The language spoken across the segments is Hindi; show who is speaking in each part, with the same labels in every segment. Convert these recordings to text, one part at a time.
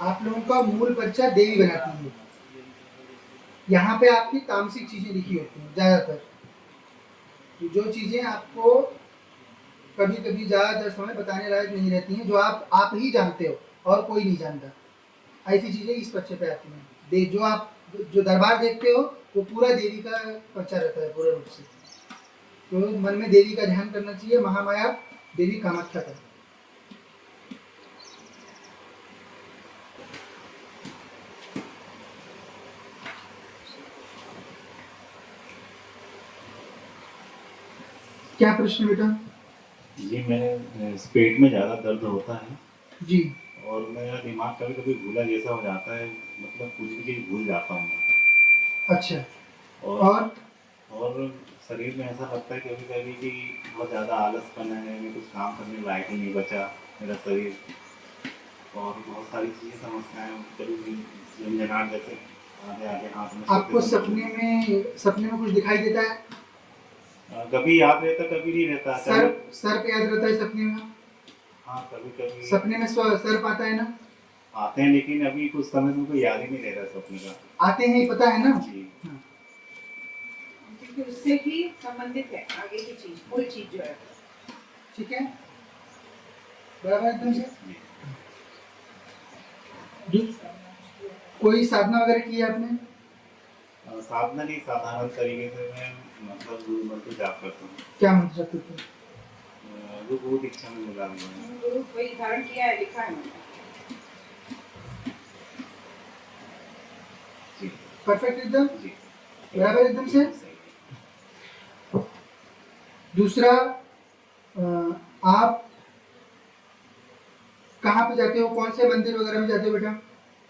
Speaker 1: आप लोगों का मूल परिचय देवी बनाती है। यहाँ पे आपकी तामसिक चीजें लिखी होती हैं ज्यादातर, तो जो चीजें आपको कभी कभी ज्यादातर समय बताने लायक नहीं रहती हैं, जो आप ही जानते हो और कोई नहीं जानता, ऐसी चीजें इस पर्चे पे आती हैं। जो आप जो दरबार देखते हो वो पूरा देवी का पर्चा रहता है पूरे रूप से। तो मन में देवी का ध्यान करना चाहिए, महामाया देवी कामाख्या का। क्या प्रश्न बेटा?
Speaker 2: जी, मैं पेट में ज़्यादा दर्द होता है
Speaker 1: जी।
Speaker 2: और मेरा दिमाग कभी कभी भूला जैसा हो जाता है, मतलब कुछ भी चीज़ भूल जाता हूँ मैं।
Speaker 1: अच्छा।
Speaker 2: और शरीर में ऐसा लगता है कभी कभी कि बहुत ज़्यादा आलसपन है, मैं कुछ काम करने लायक ही नहीं बचा मेरा शरीर, और बहुत सारी चीज़ें समस्याएं कभी झंझनाट जैसे आगे आगे हाथ में।
Speaker 1: आपको सपने में कुछ दिखाई देता है?
Speaker 2: कभी याद रहता, कभी नहीं रहता।
Speaker 1: सर्प याद रहता है सपने में?
Speaker 2: हाँ, कभी कभी
Speaker 1: सपने में सर्प आता है ना?
Speaker 2: आते हैं, लेकिन अभी कुछ समय में कोई याद ही नहीं रह रहा सपने का।
Speaker 1: आते हैं, पता है ना?
Speaker 2: जी।
Speaker 1: हाँ।
Speaker 3: क्योंकि उससे ही संबंधित है आगे की चीज, कोई चीज जो है।
Speaker 1: ठीक है, बराबर एकदम से। कोई साधना वगैरह की है आपने?
Speaker 2: साधना नहीं, साधारण तरीके से मैं मतलब गुरु मंत्र जाप करता हूँ।
Speaker 1: क्या मंत्र जप करते हो?
Speaker 2: जो गुरु दीक्षा में मिला हुआ है।
Speaker 3: गुरु वही धारण किया है, लिखा है
Speaker 2: जी।
Speaker 1: परफेक्ट एकदम?
Speaker 2: जी।
Speaker 1: बराबर एकदम से। दूसरा, आप कहाँ पे जाते हो, कौन से मंदिर वगैरह में जाते हो बेटा?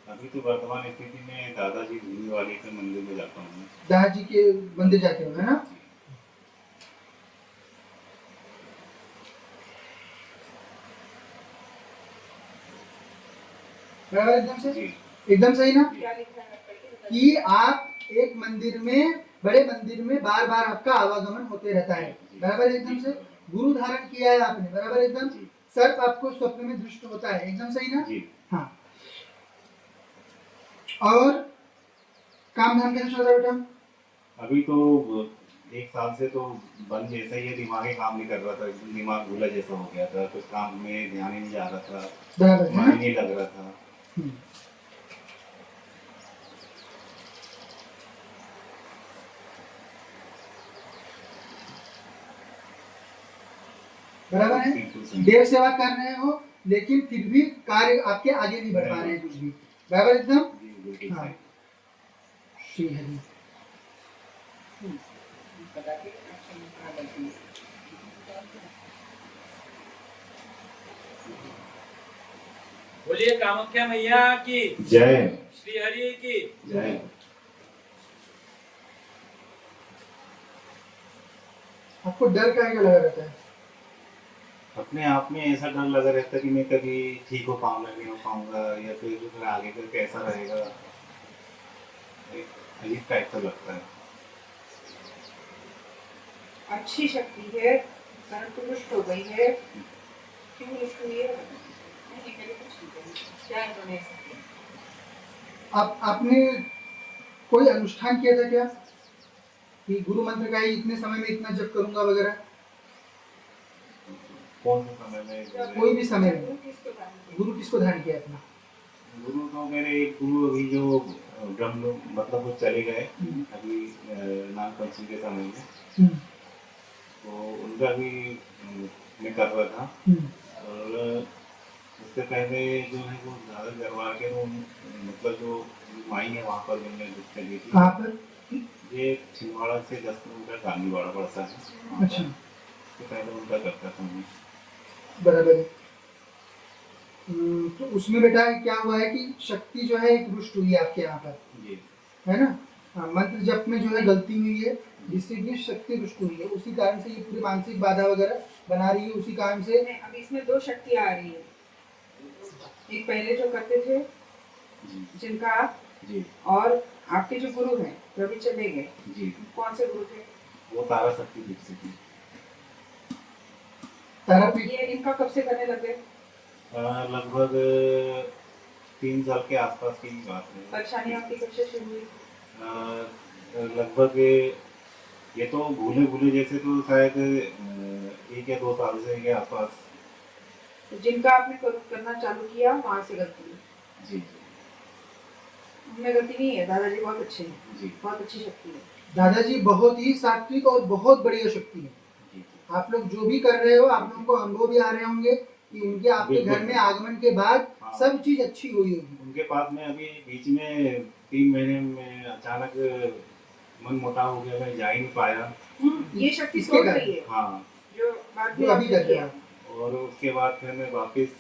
Speaker 2: अभी तो वर्तमान स्थिति में दादाजी धूली वाले के मंदिर में जाता हूँ।
Speaker 1: दादाजी के मंदिर जाते हो, है ना? बराबर एकदम से। एकदम सही ना?
Speaker 3: क्या लिखा है
Speaker 1: कि आप एक मंदिर में, बड़े मंदिर में बार बार आपका आवागमन होते रहता है। बराबर एकदम से। गुरु धारण किया है आपने, बराबर एकदम। सर्प आपको स्वप्न में दृष्ट होता है, एकदम सही ना? हाँ। और काम धाम कैसे चल रहा है बेटा?
Speaker 2: अभी तो 1 साल से तो बंद जैसा ही है, दिमाग ही काम नहीं कर रहा था, एकदम दिमाग भूला जैसा हो गया था, कुछ काम में ध्यान ही नहीं जा रहा था,
Speaker 1: बराबर
Speaker 2: मन ही नहीं लग रहा था।
Speaker 1: बराबर है। देव सेवा कर रहे हो लेकिन फिर भी कार्य आपके आगे नहीं बढ़ पा रहे हैं कुछ भी। बराबर एकदम। हाँ, श्री हरि।
Speaker 4: बोलिए कामाख्या मैया की
Speaker 2: जय,
Speaker 4: श्री हरि की
Speaker 2: जय।
Speaker 1: आपको डर काहे का लगा रहता है?
Speaker 2: अपने आप में ऐसा डर लगा रहता है कि मैं कभी ठीक हो पाऊंगा, नहीं हो पाऊंगा, या फिर आगे का कैसा रहेगा, एक अजीब टाइप का लगता है।
Speaker 3: अच्छी शक्ति है, परंतु रुष्ट हो गई है। क्यों रुष्ट हुई है? नहीं, मेरे कुछ नहीं, क्या इन्होंने ऐसा किया?
Speaker 1: आपने कोई अनुष्ठान किया था क्या कि गुरु मंत्र का ही इतने समय में इतना जप करूंगा वगैरह?
Speaker 2: कौन सा समय में?
Speaker 1: कोई भी समय में। गुरु किसको धारण किया अपना?
Speaker 2: गुरु तो मेरे एक गुरु अभी जो ब्रह्म मतलब वो चले गए अभी नाग पंचमी के समय में, तो उनका भी मैं कर रहा था। और उससे पहले जो है वो ज़्यादा दरबार के वो मतलब जो माई है वहाँ पर मैंने बुक करी थी।
Speaker 1: कहाँ पर?
Speaker 2: ये छिंदवाड़ा से 10 किलोमीटर गांधीवाड़ा पड़ता है।
Speaker 1: अच्छा।
Speaker 2: तो पहले उनका करता था मैं।
Speaker 1: बराबर है। तो उसमें बेटा क्या हुआ है कि शक्ति जो है एक रुष्ट हुई है आपके यहाँ पर, है ना? मंत्र जप में जो है गलती हुई है, जिससे कि शक्ति रुष्ट हुई है, उसी कारण से ये पूरी मानसिक बाधा वगैरह बना रही है, उसी कारण से।
Speaker 3: अब इसमें 2 शक्तियाँ आ रही है। एक पहले जो करते थे जिनका आप, और आपके जो गुरु हैं जो अभी चले गए, कौन से गुरु थे?
Speaker 2: वो तारा शक्ति दीक्षित थी।
Speaker 1: तारापीठ।
Speaker 3: ये इनका कब से करने लगे?
Speaker 2: लगभग 3 साल के आसपास की बात है।
Speaker 3: परेशानी आपकी कब से शुरू हुई?
Speaker 2: लगभग ये तो भूले भूले जैसे तो शायद 1 या 2 साल से के आसपास।
Speaker 3: तो जिनका आपने करना चालू किया वहाँ से गलती हुई।
Speaker 2: जी
Speaker 3: उनमें गलती नहीं है, दादाजी बहुत अच्छे हैं,
Speaker 2: जी
Speaker 3: बहुत अच्छी शक्ति है।
Speaker 1: दादाजी बहुत ही सात्विक और बहुत बढ़िया शक्ति है।
Speaker 2: जी
Speaker 1: आप लोग जो भी कर रहे हो, आप लोगों को अनुभव भी आ रहे होंगे कि उनके आपके
Speaker 2: बिल्कुल।
Speaker 1: घर में आगमन के बाद
Speaker 2: हाँ।
Speaker 1: सब चीज अच्छी हुई होगी।
Speaker 2: उनके पास में अभी बीच में 3 महीने में अचानक मन मोटाव हो गया, मैं जा ही नहीं पाया।
Speaker 3: ये शक्ति
Speaker 1: इसके
Speaker 3: सोच
Speaker 1: कारण।
Speaker 3: रही है
Speaker 2: हाँ,
Speaker 3: जो बाद में
Speaker 1: जो अभी
Speaker 3: आपने
Speaker 1: कर रहे
Speaker 3: किया।
Speaker 1: हो।
Speaker 2: और उसके बाद फिर मैं वापस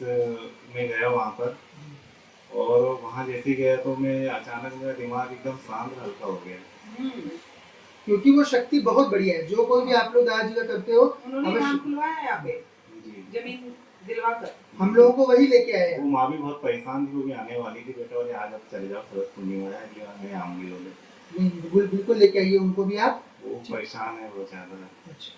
Speaker 2: मैं गया वहाँ पर, और वहाँ जैसे गया तो मैं अचानक मेरा दिमाग एकदम शांत हल्का हो गया।
Speaker 3: हम्म,
Speaker 1: क्योंकि वो शक्ति बहुत बढ़िया है। जो कोई भी आप लोग दादाजी का करते हो,
Speaker 3: उन्होंने
Speaker 1: अवश्य
Speaker 3: नाम खुलवाया है यहाँ पे,
Speaker 2: जी
Speaker 3: जमीन दिलवा कर।
Speaker 1: हम लोगों को वही लेके आए
Speaker 2: वो
Speaker 1: हैं।
Speaker 2: माँ भी बहुत परेशान थी, वो भी आने वाली थी, बेटा बोले आज आप चले जाओ, शरद पूर्णिमा है, अगली बार मैं आऊँगी बोले।
Speaker 1: नहीं, बिल्कुल बिल्कुल लेके आइए उनको भी आप।
Speaker 2: वो परेशान है वो ज़्यादा।
Speaker 1: अच्छा,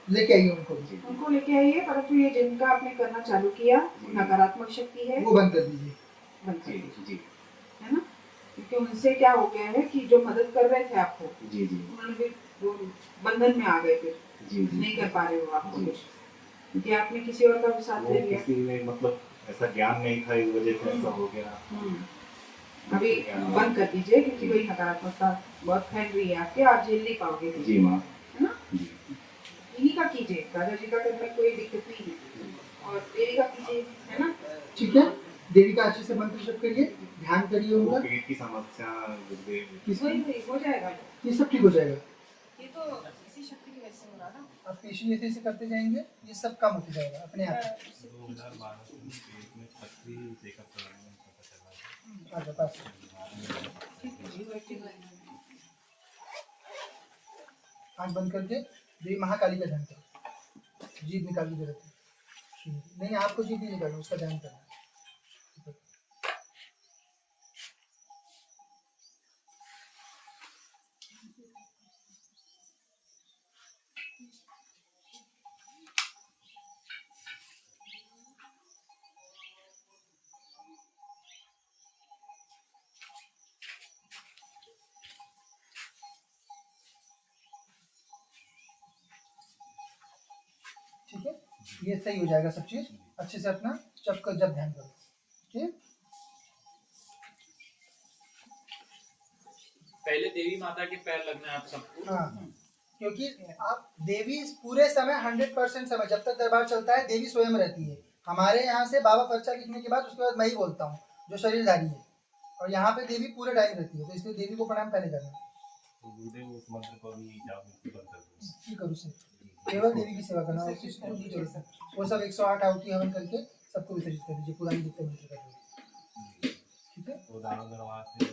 Speaker 1: लेके आइए उनको भी।
Speaker 2: जी
Speaker 3: उनको लेके आइए, परंतु ये जिनका आपने करना चालू किया नकारात्मक शक्ति है,
Speaker 1: वो बंद कर दीजिए।
Speaker 3: बंद कर
Speaker 2: जी
Speaker 3: दीजिए,
Speaker 2: जी
Speaker 3: है ना? क्योंकि उनसे क्या हो गया है कि जो मदद कर रहे थे आपको,
Speaker 2: जी जी
Speaker 3: उन्होंने भी वो बंधन में आ गए, फिर
Speaker 2: जी जी।
Speaker 3: नहीं कर पा रहे हो आपको
Speaker 2: जी।
Speaker 3: कुछ, क्योंकि आपने किसी और का भी साथ
Speaker 2: वो
Speaker 3: ले लिया।
Speaker 2: किसी में मतलब ऐसा ज्ञान नहीं था, इस वजह से ऐसा हो गया।
Speaker 3: अभी बंद कर दीजिए, क्योंकि वही नकारात्मकता बहुत फैल रही है आपके, आप झेल नहीं पाओगे फिर,
Speaker 2: जी माँ।
Speaker 3: है ना?
Speaker 2: जी
Speaker 3: इन्हीं का कीजिए, दादाजी का करने में कोई दिक्कत नहीं है, और देवी का कीजिए, है ना?
Speaker 1: ठीक है, देवी का अच्छे से मंत्र जप करिए, ध्यान करिए
Speaker 2: वो
Speaker 1: उनका।
Speaker 2: पेट की समस्या, गुर्दे
Speaker 1: किस
Speaker 3: वही हो जाएगा।
Speaker 1: ये सब ठीक हो जाएगा।
Speaker 3: ये तो इसी शक्ति की वजह से हो रहा ना।
Speaker 1: आप पेशेंट जैसे जैसे करते जाएंगे, ये सब कम होते जाएगा अपने आप।
Speaker 2: 2012 से पेट में पथरी चेकअप कराने में पता चला।
Speaker 1: आगे पास आँख बंद करके देवी महाकाली का ध्यान करो। जीभ निकालने की जरूरत है नहीं, आपको जीभ नहीं निकालना, उसका ध्यान करना। ठीक है, ये सही हो जाएगा सब चीज। अच्छे से अपना जब कर जब ध्यान करो। ठीक,
Speaker 4: पहले देवी माता के पैर लगना है आप सबको।
Speaker 1: हाँ, क्योंकि आप देवी पूरे समय 100% समय जब तक दरबार चलता है देवी स्वयं रहती है। हमारे यहाँ से बाबा पर्चा लिखने के बाद उसके बाद मैं ही बोलता हूँ जो शरीरधारी है, और यहाँ पे देवी पूरे टाइम रहती है, तो इसलिए देवी को प्रणाम पहले करना।
Speaker 2: तो गुरुदेव उस मंत्र को भी जाप बंद कर दो।
Speaker 1: की करूँ से केवल देवी की सेवा करना, और किसी को नहीं जोड़ना। वो सब 108 आहुति हवन करके सबको विसर्जित कर दीजिए, पुरानी जितने मंत्र कर दीजिए। ठीक है,
Speaker 2: वो दामोदर आवाज से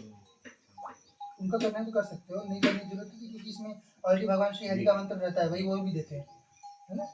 Speaker 1: उनका करना है तो कर सकते हो, नहीं करने की जरूरत है, क्योंकि इसमें ऑलरेडी भगवान श्री हरि का मंत्र रहता है, वही वो भी देते हैं, है ना।